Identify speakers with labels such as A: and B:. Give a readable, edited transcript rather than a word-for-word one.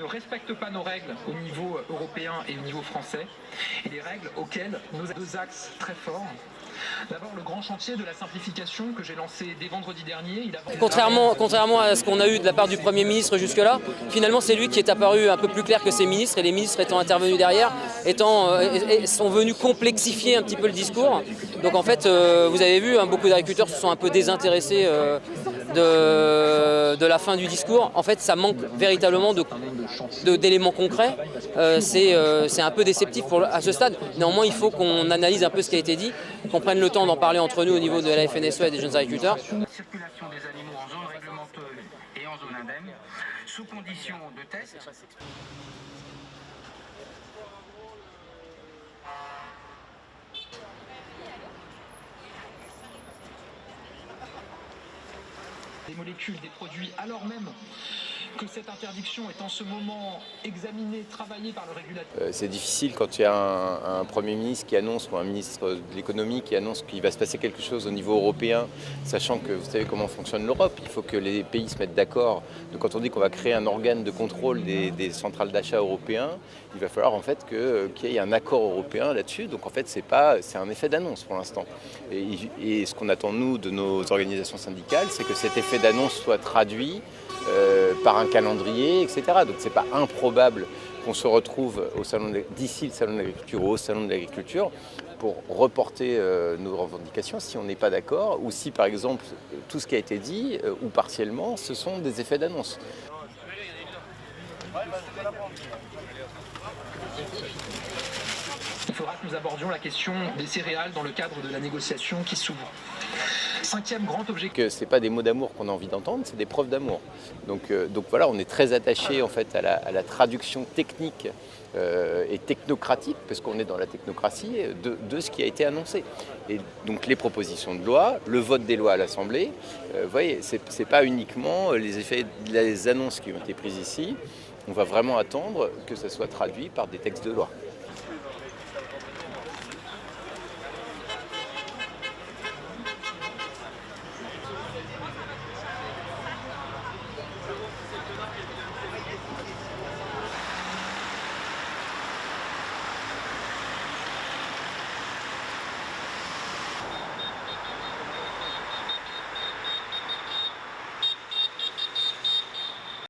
A: respectent pas nos règles au niveau européen et au niveau français, et les règles auxquelles nous avons deux axes très forts. D'abord, le grand chantier de la simplification que j'ai lancé dès vendredi dernier.
B: Contrairement à ce qu'on a eu de la part du Premier ministre jusque-là, finalement c'est lui qui est apparu un peu plus clair que ses ministres, et les ministres étant intervenus derrière, sont venus complexifier un petit peu le discours. Donc en fait, vous avez vu, beaucoup d'agriculteurs se sont un peu désintéressés de la fin du discours. En fait, ça manque véritablement d'éléments concrets. C'est un peu déceptif à ce stade. Néanmoins, il faut qu'on analyse un peu ce qui a été dit, qu'on prenne le temps d'en parler entre nous au niveau de la FNSEA et des jeunes agriculteurs.
C: La circulation des animaux en zone réglementeuse et en zone indemne, sous condition de test.
A: Des molécules, des produits, alors même que cette interdiction est en ce moment examinée, travaillée par le régulateur.
D: C'est difficile quand il y a un Premier ministre qui annonce, ou un ministre de l'économie qui annonce qu'il va se passer quelque chose au niveau européen, sachant que vous savez comment fonctionne l'Europe, il faut que les pays se mettent d'accord. Donc quand on dit qu'on va créer un organe de contrôle des centrales d'achat européens, il va falloir en fait qu'il y ait un accord européen là-dessus. Donc en fait c'est un effet d'annonce pour l'instant. Et ce qu'on attend nous de nos organisations syndicales, c'est que cet effet d'annonce soit traduit par un calendrier, etc. Donc c'est pas improbable qu'on se retrouve d'ici le salon de l'agriculture ou au salon de l'agriculture pour reporter nos revendications si on n'est pas d'accord, ou si par exemple tout ce qui a été dit, ou partiellement, ce sont des effets d'annonce.
A: Il faudra que nous abordions la question des céréales dans le cadre de la négociation qui s'ouvre. Cinquième grand objectif.
D: Ce n'est pas des mots d'amour qu'on a envie d'entendre, c'est des preuves d'amour. Donc voilà, on est très attaché en fait à la traduction technique et technocratique, parce qu'on est dans la technocratie, de ce qui a été annoncé. Et donc les propositions de loi, le vote des lois à l'Assemblée, vous voyez, c'est pas uniquement les annonces qui ont été prises ici. On va vraiment attendre que ça soit traduit par des textes de loi.